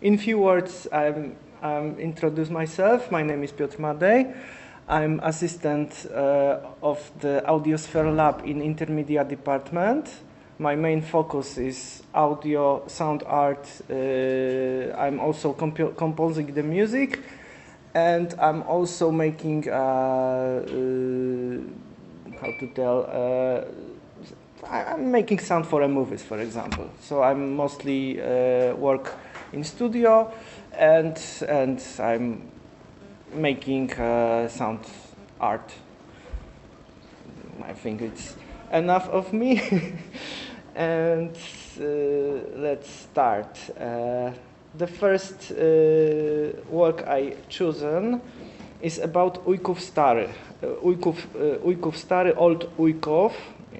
In few words, introduce myself. My name is Piotr Madej. I'm assistant of the Audiosphere Lab in Intermedia Department. My main focus is audio, sound art. I'm also composing the music, and I'm also making I'm making sound for movies, for example. So I'm mostly work in studio, and I'm making sound art. I think it's enough of me. And let's start. The first work I chosen is about Ujków Stary. Ujków Stary, Old Ujków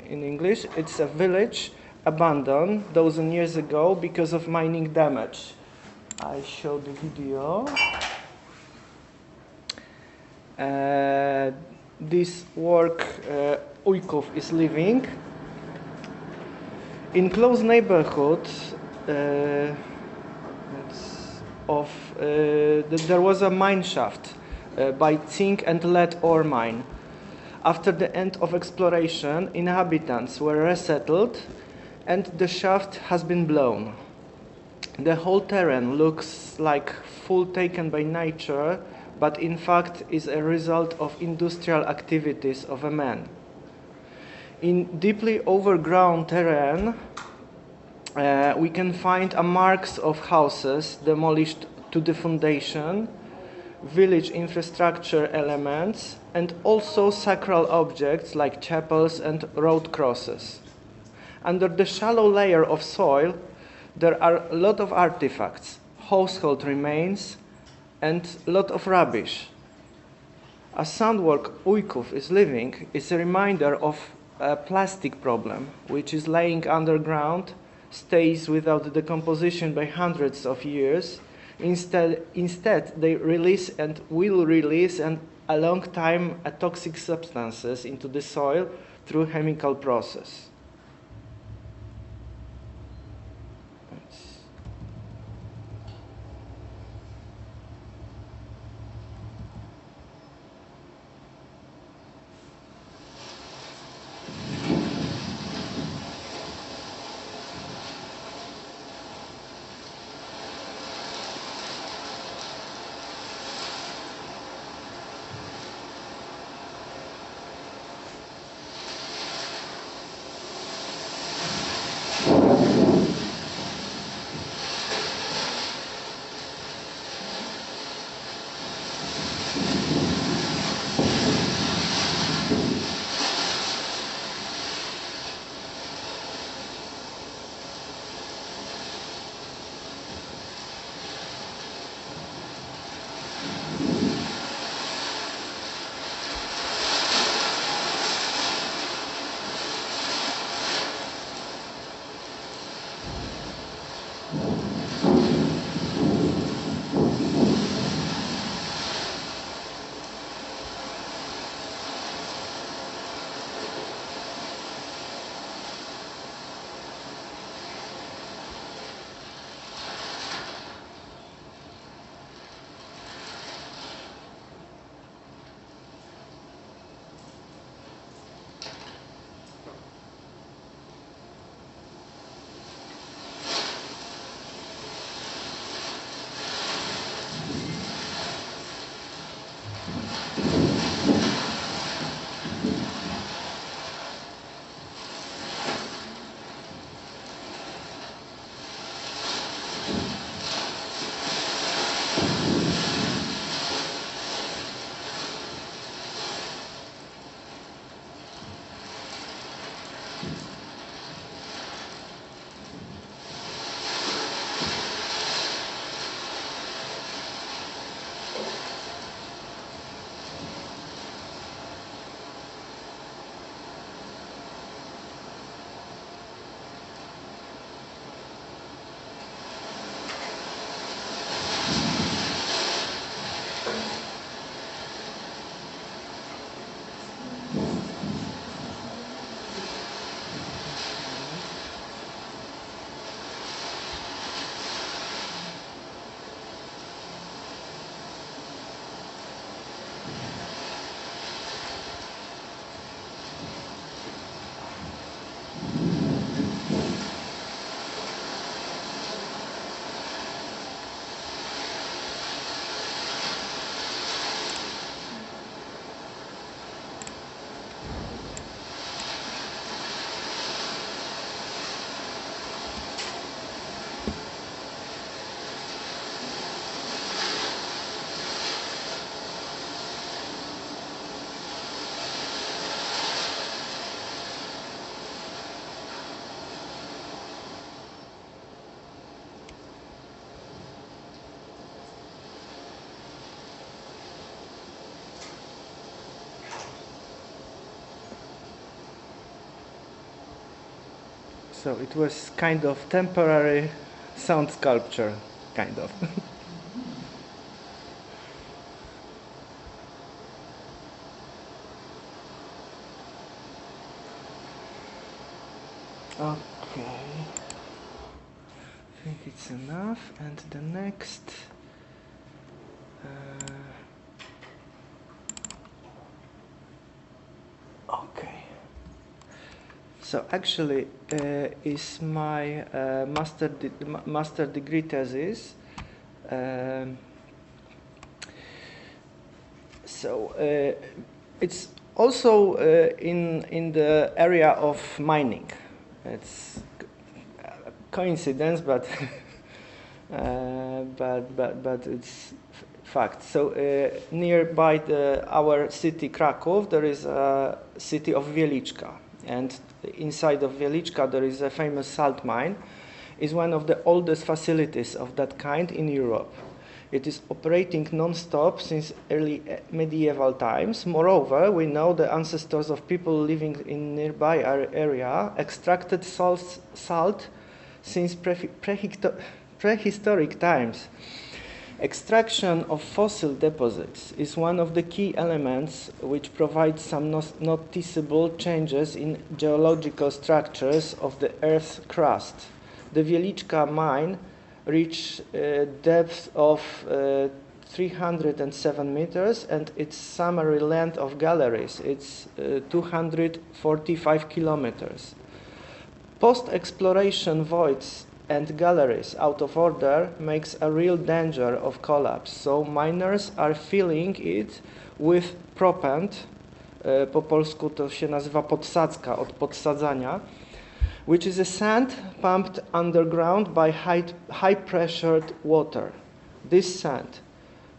in English. It's a village abandoned 1,000 years ago because of mining damage. I show the video. This work, Ujków is living in close neighborhood there was a mine shaft by zinc and lead ore mine. After the end of exploration, inhabitants were resettled and the shaft has been blown. The whole terrain looks like full taken by nature, but in fact is a result of industrial activities of a man. In deeply overgrown terrain, we can find marks of houses demolished to the foundation, village infrastructure elements, and also sacral objects like chapels and road crosses. Under the shallow layer of soil, there are a lot of artifacts, household remains, and a lot of rubbish. A soundwork Ujków is living is a reminder of a plastic problem, which is laying underground, stays without decomposition by hundreds of years. Instead, they release and will release a long time toxic substances into the soil through chemical process. So it was kind of temporary sound sculpture, kind of. Okay, I think it's enough. And the next, okay. So actually, is my master degree thesis. It's also in the area of mining. It's a coincidence, but but it's fact. So nearby our city Kraków, there is a city of Wieliczka, and inside of Wieliczka there is a famous salt mine. It's one of the oldest facilities of that kind in Europe. It is operating non-stop since early medieval times. Moreover, we know the ancestors of people living in nearby area extracted salt since prehistoric times. Extraction of fossil deposits is one of the key elements which provides some noticeable changes in geological structures of the Earth's crust. The Wieliczka mine reached depth of 307 meters, and its summary length of galleries it's 245 kilometers. Post-exploration voids and galleries out of order makes a real danger of collapse. So miners are filling it with propant, po polsku to się nazywa podsadzka, od podsadzania, which is a sand pumped underground by high-pressured water. This sand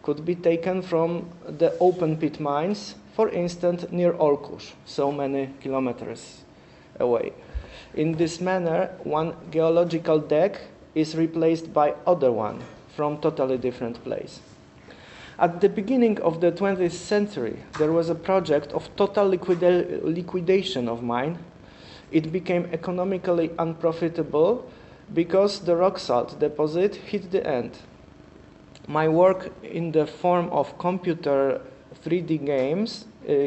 could be taken from the open-pit mines, for instance, near Orkusz, so many kilometers away. In this manner, one geological deck is replaced by other one from totally different place. At the beginning of the 20th century, there was a project of total liquidation of mine. It became economically unprofitable because the rock salt deposit hit the end. My work in the form of computer 3D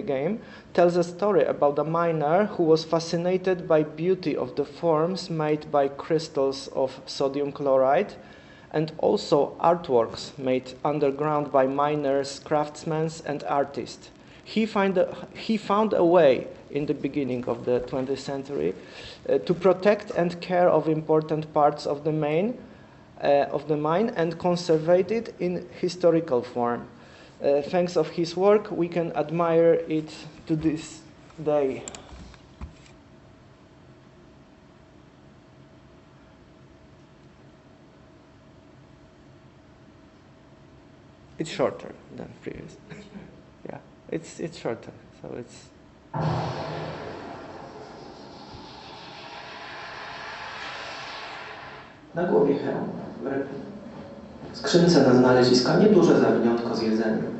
game tells a story about a miner who was fascinated by beauty of the forms made by crystals of sodium chloride, and also artworks made underground by miners, craftsmen, and artists. He found a way in the beginning of the 20th century to protect and care of important parts of the mine and conserve it in historical form. Thanks of his work, we can admire it to this day. It's shorter than previous. Yeah, it's shorter, so it's. Na głowie hełm, w skrzynce na znaleziska nieduże zawiniątko z jedzeniem.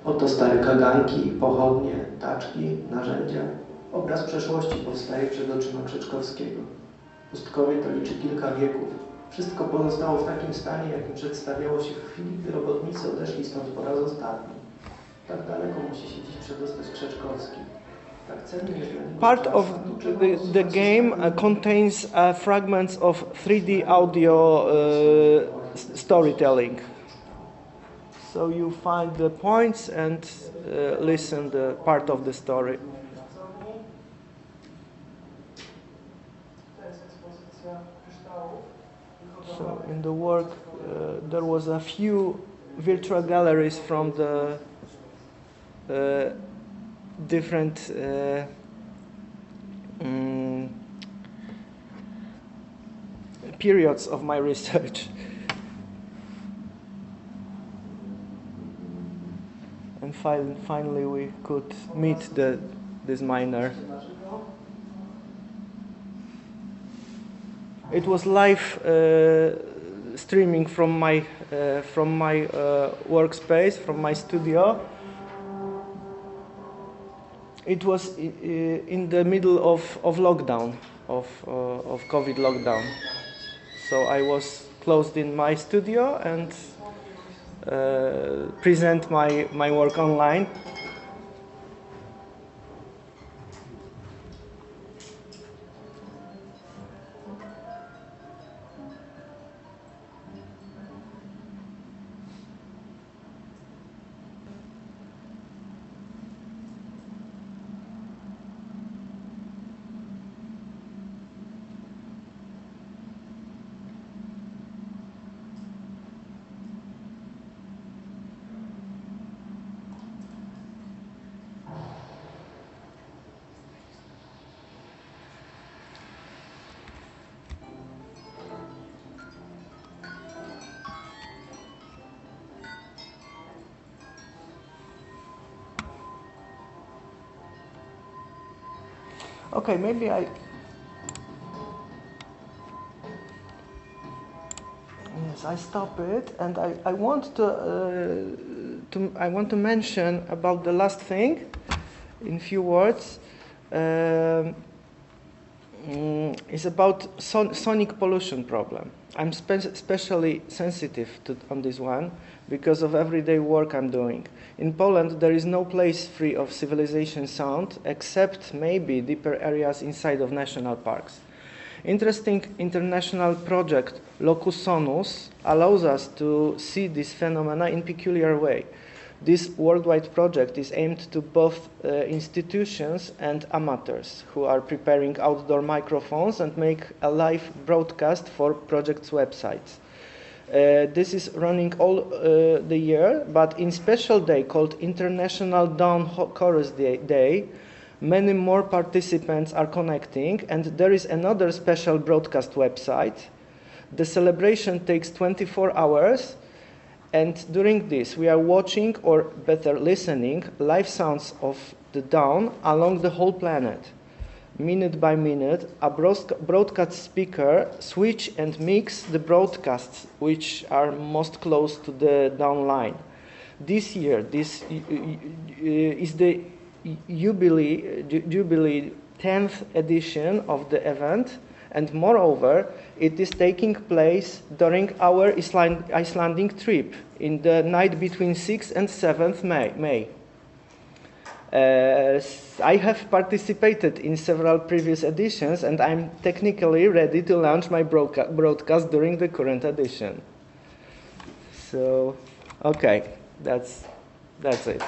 Oto stare kaganki, pochodnie, taczki, narzędzia. Obraz przeszłości powstaje przed oczyma Krzeczkowskiego. Pustkowie to liczy kilka wieków. Wszystko pozostało w takim stanie, jakim przedstawiało się w chwili, gdy robotnicy odeszli stąd po raz ostatni. Tak daleko musi się dziś przedostać Krzeczkowski. Part of the game contains fragments of 3D audio storytelling. So you find the points and listen the part of the story. So in the work there was a few virtual galleries from the different periods of my research. And finally we could meet this miner. It was live streaming from my workspace, from my studio. It was in the middle of lockdown, of COVID lockdown. So I was closed in my studio and present my work online. Okay, maybe I stop it, and I want to mention about the last thing in few words. It's about sonic pollution problem. I'm especially sensitive on this one because of everyday work I'm doing. In Poland, there is no place free of civilization sound except maybe deeper areas inside of national parks. Interesting international project Locus Sonus allows us to see this phenomena in peculiar way. This worldwide project is aimed to both institutions and amateurs who are preparing outdoor microphones and make a live broadcast for project's websites. This is running all the year, but in special day called International Dawn Chorus Day, many more participants are connecting, and there is another special broadcast website. The celebration takes 24 hours, and during this we are watching, or better listening, live sounds of the dawn along the whole planet. Minute by minute, a broadcast speaker switch and mix the broadcasts which are most close to the dawn line. This year, this is the Jubilee 10th edition of the event, and moreover, it is taking place during our Icelandic trip in the night between 6th and 7th May. I have participated in several previous editions, and I'm technically ready to launch my broadcast during the current edition. So, okay, that's it.